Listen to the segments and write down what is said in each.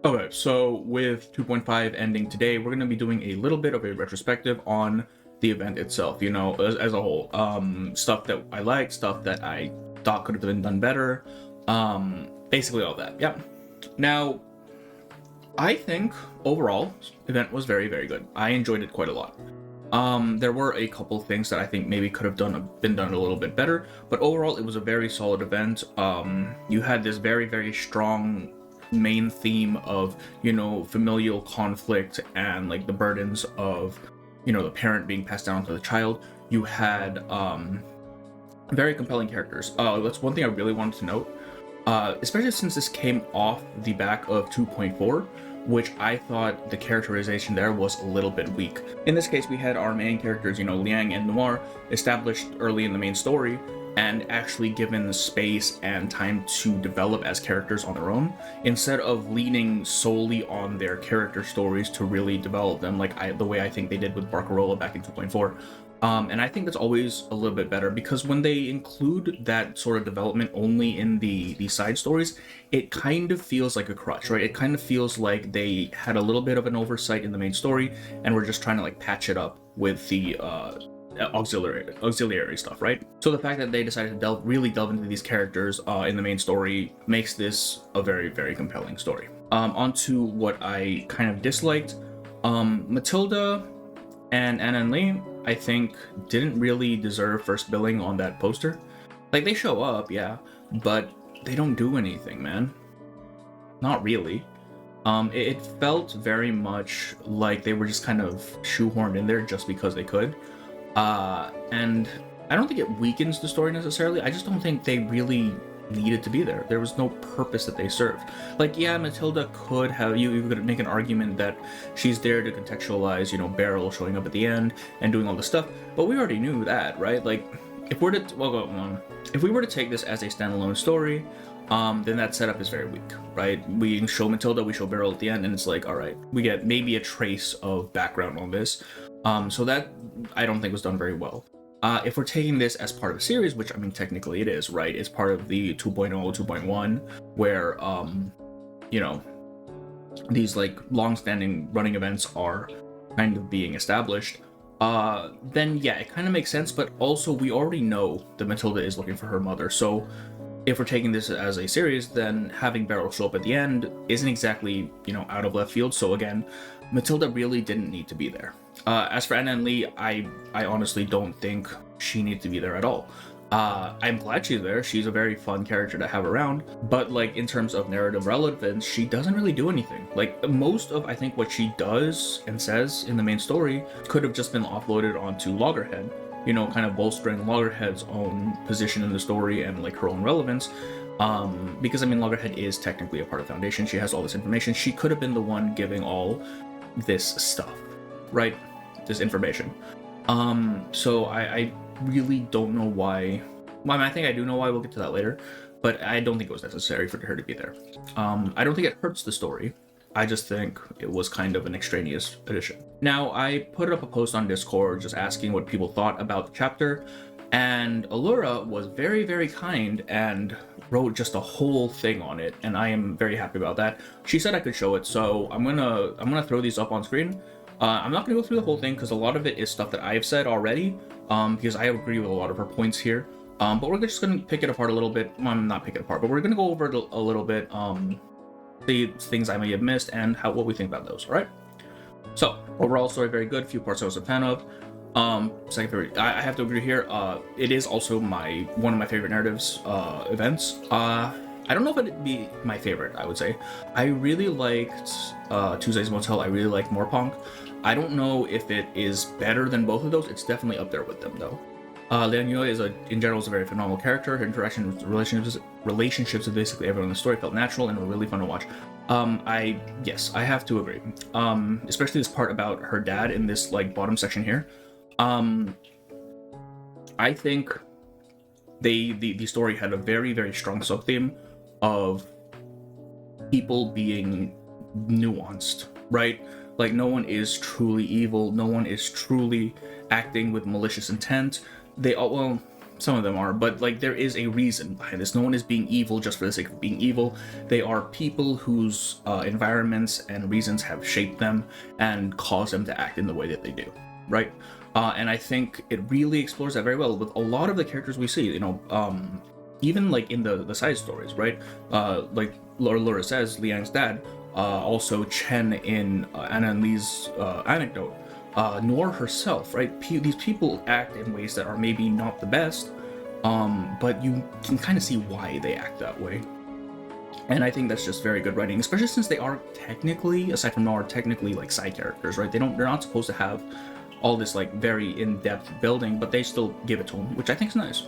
Okay, so with 2.5 ending today, we're going to be doing a little bit of a retrospective on the event itself, as a whole. Stuff that I liked, stuff that I thought could have been done better, basically all that. Yep. Now, I think overall, event was very, very good. I enjoyed it quite a lot. There were a couple things that I think maybe could have been done a little bit better, but overall, it was a very solid event. You had this very, very strong main theme of familial conflict and like the burdens of the parent being passed down to the child. You had very compelling characters. That's one thing I really wanted to note, especially since this came off the back of 2.4, which I thought the characterization there was a little bit weak. In this case, we had our main characters, Liang and Noir, established early in the main story and actually given space and time to develop as characters on their own, instead of leaning solely on their character stories to really develop them, like the way I think they did with Barcarola back in 2.4. And I think that's always a little bit better, because when they include that sort of development only in the side stories, it kind of feels like a crutch, right? It kind of feels like they had a little bit of an oversight in the main story and we're just trying to like patch it up with the auxiliary stuff, right? So the fact that they decided to really delve into these characters in the main story makes this a very, very compelling story. Onto what I kind of disliked. Matilda and Anna and Lee, I think, didn't really deserve first billing on that poster. Like, they show up, yeah, but they don't do anything, man. Not really. It felt very much like they were just kind of shoehorned in there just because they could. And I don't think it weakens the story necessarily. I just don't think they really needed to be there. There was no purpose that they served. Like, yeah, Matilda could have, you could make an argument that she's there to contextualize, Beryl showing up at the end and doing all this stuff, but we already knew that, right? Like, if we were to take this as a standalone story, then that setup is very weak, right? We show Matilda, we show Beryl at the end, and it's like, all right, we get maybe a trace of background on this. So that I don't think was done very well. If we're taking this as part of a series, which I mean technically it is, right? It's part of the 2.0, 2.1, where these like long-standing running events are kind of being established. Then yeah, it kind of makes sense. But also we already know that Matilda is looking for her mother, so if we're taking this as a series, then having Beryl show up at the end isn't exactly, out of left field. So again, Matilda really didn't need to be there. As for Anna and Lee, I honestly don't think she needs to be there at all. I'm glad she's there. She's a very fun character to have around. But like in terms of narrative relevance, she doesn't really do anything. Like most of, I think, what she does and says in the main story could have just been offloaded onto Loggerhead, kind of bolstering Loggerhead's own position in the story and like her own relevance. Because I mean, Loggerhead is technically a part of Foundation. She has all this information. She could have been the one giving all this stuff, right? This information. So I really don't know why. Well, I mean, I think I do know why. We'll get to that later, but I don't think it was necessary for her to be there. I don't think it hurts the story. I just think it was kind of an extraneous addition. Now, I put up a post on Discord just asking what people thought about the chapter, and Allura was very, very kind and wrote just a whole thing on it, and I am very happy about that. She said I could show it, so I'm gonna throw these up on screen. I'm not gonna go through the whole thing because a lot of it is stuff that I've said already, because I agree with a lot of her points here. But we're just gonna pick it apart a little bit. Well, not pick it apart, but we're gonna go over it a little bit. The things I may have missed and what we think about those. All right. So overall story very good. Few parts I was a fan of. Second favorite, I have to agree here. It is also one of my favorite narratives events. I don't know if it'd be my favorite. I would say I really liked Tuesday's Motel. I really liked Moorpunk. I don't know if it is better than both of those. It's definitely up there with them though. Liang Yue in general is a very phenomenal character. Her interaction with relationships with basically everyone in the story felt natural and were really fun to watch. I have to agree. Especially this part about her dad in this like bottom section here. I think the story had a very, very strong sub-theme of people being nuanced, right? Like no one is truly evil, no one is truly acting with malicious intent. some of them are, but like there is a reason behind this. No one is being evil just for the sake of being evil. They are people whose environments and reasons have shaped them and caused them to act in the way that they do, right? And I think it really explores that very well with a lot of the characters we see, even like in the side stories, right? Like Laura says, Liang's dad, also Chen in Anna and Lee's anecdote, Noor herself, right? These people act in ways that are maybe not the best, but you can kind of see why they act that way. And I think that's just very good writing, especially since they are technically, aside from Noor, technically like side characters, right? They're not supposed to have all this like very in-depth building, but they still give it to them, which I think is nice.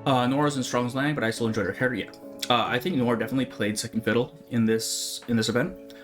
Noor isn't strong as Lang, but I still enjoyed her character. Yeah, I think Noor definitely played second fiddle in this event,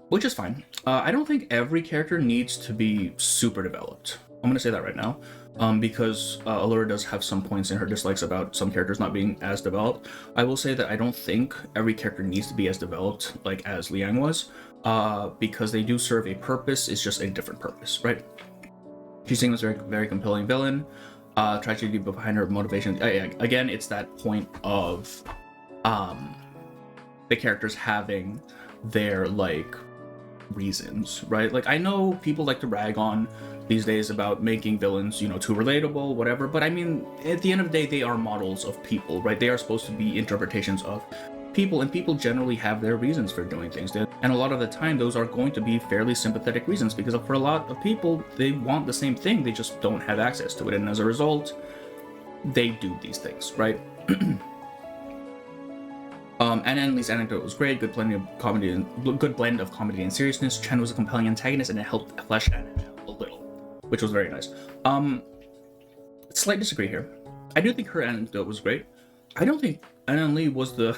which is fine. I don't think every character needs to be super developed. I'm gonna say that right now, because Allura does have some points in her dislikes about some characters not being as developed. I will say that I don't think every character needs to be as developed like as Liang was, because they do serve a purpose. It's just a different purpose, right? She's saying this very, very compelling villain. Tragedy behind her motivation. Again, it's that point of the characters having their like reasons, right? Like I know people like to rag on these days about making villains, too relatable, whatever, but I mean, at the end of the day, they are models of people, right? They are supposed to be interpretations of people, and people generally have their reasons for doing things. And a lot of the time, those are going to be fairly sympathetic reasons, because for a lot of people, they want the same thing, they just don't have access to it, and as a result, they do these things, right? Anna and Lee's anecdote was great, good blend of comedy and seriousness. Chen was a compelling antagonist, and it helped flesh Anna out a little, which was very nice. Slight disagree here. I do think her anecdote was great. I don't think Anna and Lee was the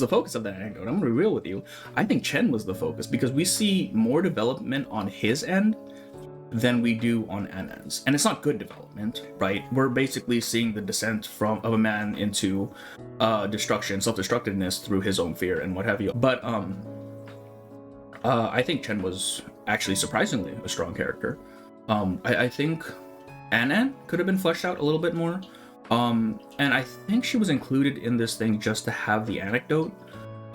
focus of that anecdote. I'm gonna be real with you. I think Chen was the focus, because we see more development on his end than we do on Anna's, and it's not good development, right? We're basically seeing the descent of a man into destruction, self-destructiveness through his own fear and what have you. But I think Chen was actually surprisingly a strong character. I think Anna could have been fleshed out a little bit more. And I think she was included in this thing just to have the anecdote,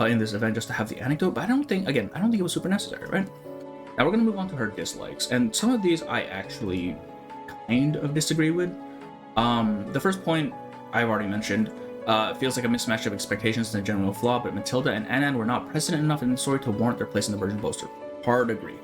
in this event just to have the anecdote, but I don't think it was super necessary, right? Now we're going to move on to her dislikes, and some of these I actually kind of disagree with. The first point I've already mentioned, feels like a mismatch of expectations and a general flaw, but Matilda and Annan were not present enough in the story to warrant their place in the Virgin poster. Hard agree.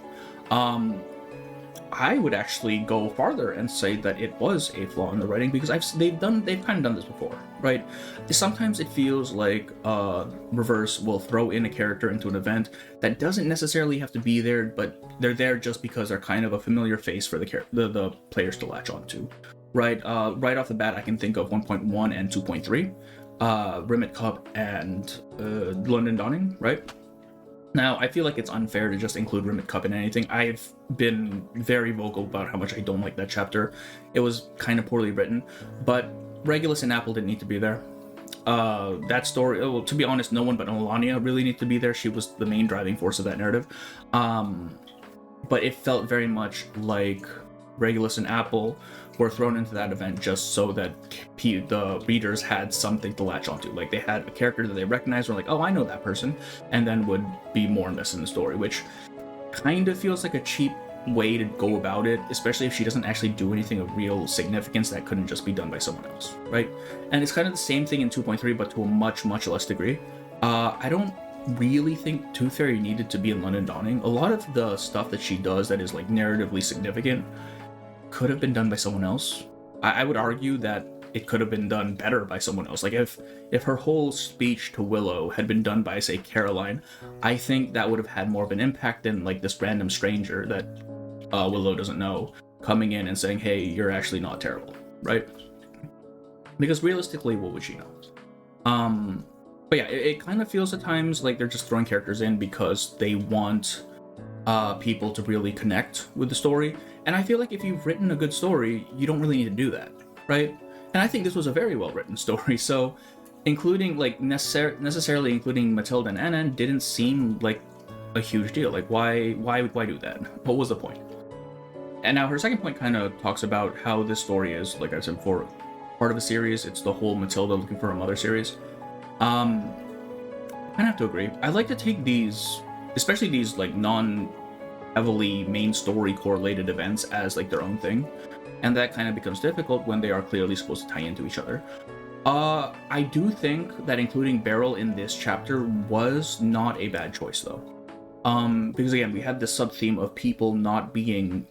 I would actually go farther and say that it was a flaw in the writing, because they've kind of done this before, right? Sometimes it feels like Reverse will throw in a character into an event that doesn't necessarily have to be there, but they're there just because they're kind of a familiar face for the players to latch onto, right? Right off the bat, I can think of 1.1 and 2.3, Rimmit Cup and London Dawning, right? Now, I feel like it's unfair to just include Rimmit Cup in anything. I've been very vocal about how much I don't like that chapter. It was kind of poorly written, but Regulus and Apple didn't need to be there. That story, well, to be honest, no one but Melania really needed to be there. She was the main driving force of that narrative. But it felt very much like Regulus and Apple were thrown into that event just so that the readers had something to latch onto. Like, they had a character that they recognized, were like, oh, I know that person, and then would be more invested in the story, which kind of feels like a cheap way to go about it, especially if she doesn't actually do anything of real significance that couldn't just be done by someone else, right? And it's kind of the same thing in 2.3, but to a much, much less degree. I don't really think Tooth Fairy needed to be in London Dawning. A lot of the stuff that she does that is like narratively significant could have been done by someone else. I would argue that it could have been done better by someone else. Like if her whole speech to Willow had been done by, say, Caroline, I think that would have had more of an impact than like this random stranger that Willow doesn't know coming in and saying, hey, you're actually not terrible, right? Because realistically, what would she know? But yeah, it kind of feels at times like they're just throwing characters in because they want people to really connect with the story. And I feel like if you've written a good story, you don't really need to do that, right? And I think this was a very well-written story, so including, like, necessarily including Matilda and Annan didn't seem like a huge deal. Like, why do that? What was the point? And now her second point kind of talks about how this story is, like I said before, part of a series. It's the whole Matilda looking for her mother series. I kind of have to agree. I like to take these, especially these like non-heavily main story correlated events, as like their own thing, and that kind of becomes difficult when they are clearly supposed to tie into each other. I do think that including Beryl in this chapter was not a bad choice, though. Because again, we had this sub-theme of people not being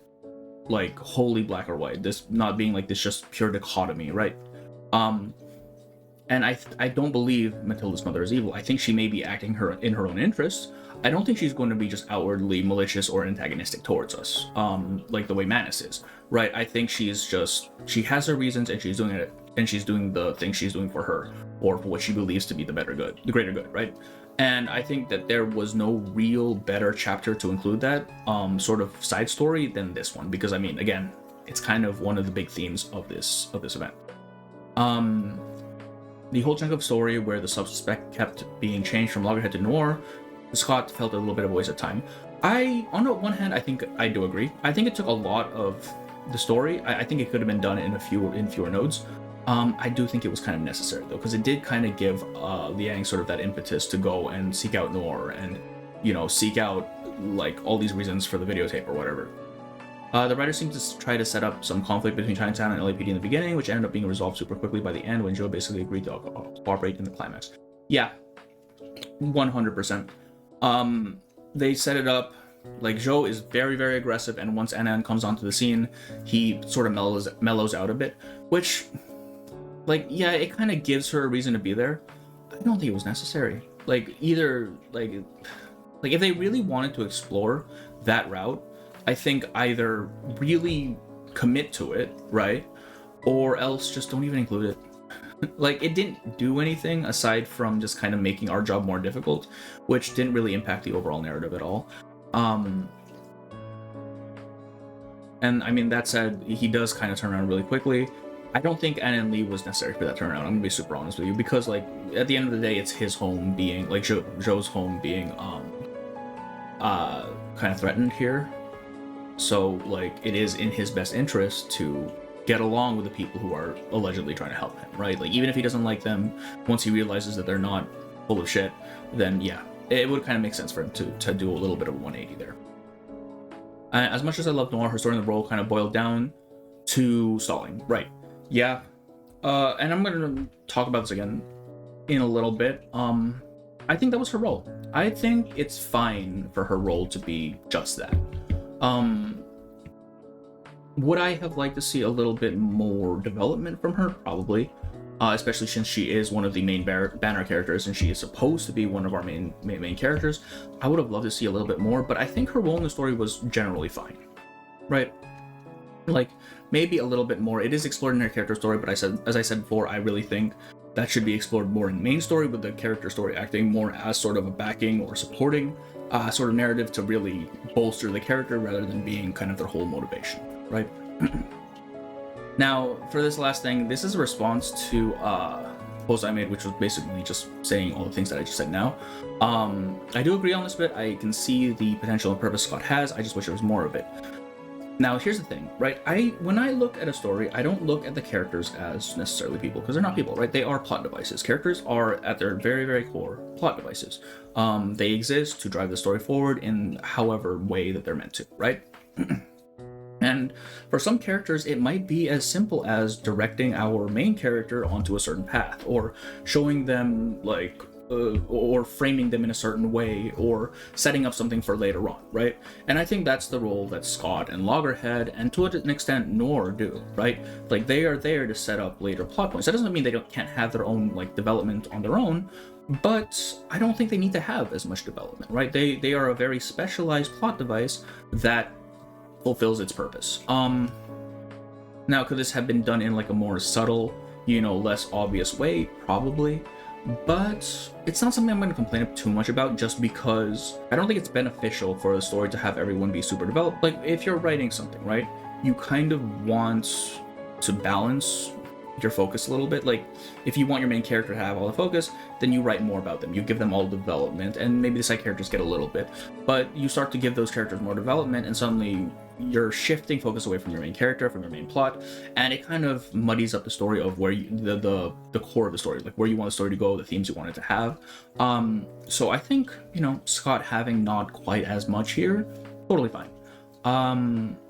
like wholly black or white, this not being like this just pure dichotomy, right? And I don't believe Matilda's mother is evil. I think she may be acting in her own interests. I don't think she's going to be just outwardly malicious or antagonistic towards us, like the way Manus is, right? I think she has her reasons, and she's doing it, and she's doing the thing she's doing for her, or for what she believes to be the greater good, right? And I think that there was no real better chapter to include that sort of side story than this one, because I mean, again, it's kind of one of the big themes of this event. The whole chunk of story where the suspect kept being changed from Loggerhead to Noir, Scott felt a little bit of a waste of time. On the one hand, I think I do agree. I think it took a lot of the story. I think it could have been done in fewer nodes. I do think it was kind of necessary though, because it did kind of give Liang sort of that impetus to go and seek out Noir and, you know, seek out like all these reasons for the videotape or whatever. The writer seemed to try to set up some conflict between Chinatown and LAPD in the beginning, which ended up being resolved super quickly by the end when Joe basically agreed to cooperate in the climax. Yeah, 100%. They set it up like Joe is very, very aggressive, and once Anan comes onto the scene, he sort of mellows out a bit, which, like, yeah, it kind of gives her a reason to be there. I don't think it was necessary. Like, either, like if they really wanted to explore that route, I think either really commit to it, right? Or else just don't even include it. Like, it didn't do anything aside from just kind of making our job more difficult, which didn't really impact the overall narrative at all. And I mean, that said, he does kind of turn around really quickly. I don't think Anan Lee was necessary for that turnaround. I'm gonna be super honest with you, because like at the end of the day, it's his home being like Joe's home being kind of threatened here. So like it is in his best interest to get along with the people who are allegedly trying to help him, right? Like even if he doesn't like them, once he realizes that they're not full of shit, then yeah, it would kind of make sense for him to do a little bit of a 180 there. As much as I love Noir, her story in the role kind of boiled down to stalling, right? Yeah, and I'm gonna talk about this again in a little bit. I think that was her role. I think it's fine for her role to be just that. Would I have liked to see a little bit more development from her? Probably, especially since she is one of the main banner characters and she is supposed to be one of our main characters. I would have loved to see a little bit more, but I think her role in the story was generally fine, right? Like maybe a little bit more. It is explored in her character story, but as I said before, I really think that should be explored more in the main story, with the character story acting more as sort of a backing or supporting sort of narrative to really bolster the character rather than being kind of their whole motivation, right? Now, for this last thing, this is a response to a post I made, which was basically just saying all the things that I just said now. I do agree on this bit. I can see the potential and purpose Scott has. I just wish there was more of it. Now, here's the thing, right? When I look at a story, I don't look at the characters as necessarily people, because they're not people, right? They are plot devices. Characters are, at their very, very core, plot devices. They exist to drive the story forward in however way that they're meant to, right? And for some characters, it might be as simple as directing our main character onto a certain path, or showing them, like, or framing them in a certain way, or setting up something for later on, right? And I think that's the role that Scott and Loggerhead, and to an extent Noir, do, right? Like, they are there to set up later plot points. That doesn't mean they can't have their own, like, development on their own, but I don't think they need to have as much development, right? They are a very specialized plot device that fulfills its purpose. Now, could this have been done in, like, a more subtle, less obvious way? Probably. But it's not something I'm going to complain too much about, just because I don't think it's beneficial for the story to have everyone be super developed. Like, if you're writing something, right, you kind of want to balance your focus a little bit. Like, if you want your main character to have all the focus, then you write more about them. You give them all the development, and maybe the side characters get a little bit. But you start to give those characters more development, and suddenly you're shifting focus away from your main character, from your main plot, and it kind of muddies up the story of where the core of the story, like where you want the story to go, the themes you want it to have. So I think, you know, Scott having not quite as much here, totally fine.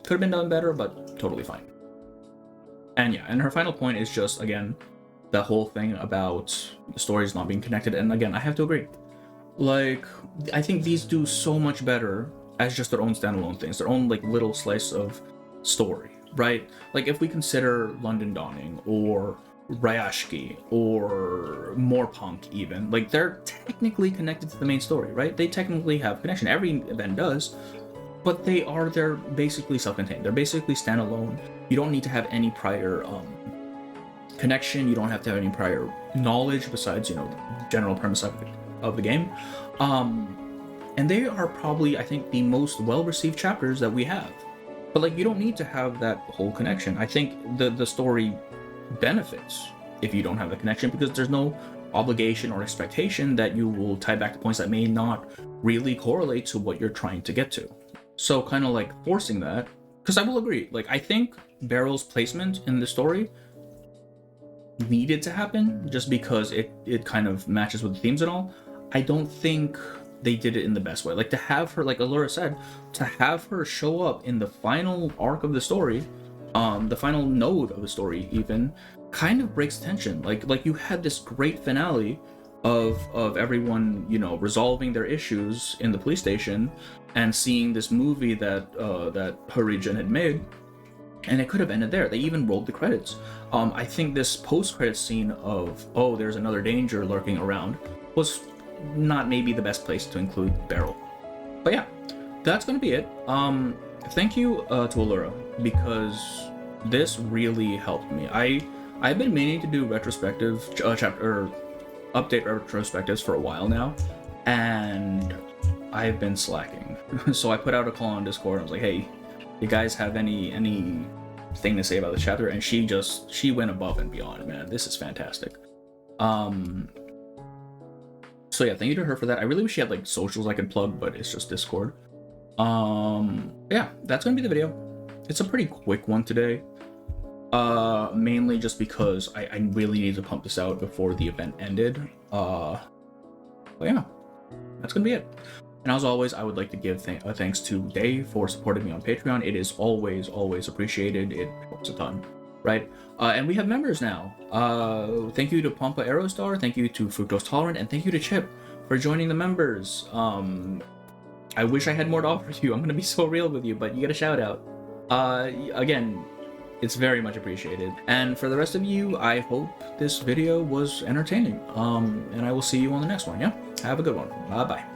Could have been done better, but totally fine. And yeah, and her final point is just, again, the whole thing about the stories not being connected. And again, I have to agree. Like, I think these do so much better as just their own standalone things, their own like little slice of story, right? Like if we consider London Dawning or Ryashki or Moorpunk even, like they're technically connected to the main story, right? They technically have connection. Every event does, but they're basically self-contained. They're basically standalone. You don't need to have any prior connection. You don't have to have any prior knowledge besides, you know, the general premise of the game. And they are probably, I think, the most well-received chapters that we have. But like, you don't need to have that whole connection. I think the story benefits if you don't have the connection, because there's no obligation or expectation that you will tie back to points that may not really correlate to what you're trying to get to. So kind of like forcing that, because I will agree, like I think Barrel's placement in the story needed to happen just because it kind of matches with the themes and all. I don't think they did it in the best way. Like to have her, like Allura said, to have her show up in the final arc of the story, the final node of the story even, kind of breaks tension. Like you had this great finale of everyone, you know, resolving their issues in the police station and seeing this movie that that her region had made, and it could have ended there. They even rolled the credits. I think this post-credit scene of, oh, there's another danger lurking around, was not maybe the best place to include Beryl. But yeah, that's gonna be it. Thank you to Allura, because this really helped me. I've been meaning to do retrospective update retrospectives for a while now, and I've been slacking. So I put out a call on Discord. I was like, hey, you guys have any thing to say about the chapter? And she went above and beyond, man. This is fantastic. So yeah, thank you to her for that. I really wish she had like socials I could plug, but it's just Discord. Yeah, that's gonna be the video. It's a pretty quick one today. Mainly just because I really need to pump this out before the event ended. But yeah, that's gonna be it. And as always, I would like to give thanks to Dave for supporting me on Patreon. It is always appreciated. It helps a ton, right? And we have members now. Thank you to Pampa Aerostar, thank you to Fructose Tolerant, and thank you to Chip for joining the members. I wish I had more to offer you. I'm gonna be so real with you, but you get a shout out. Again, it's very much appreciated. And for the rest of you, I hope this video was entertaining. And I will see you on the next one, yeah? Have a good one. Bye-bye.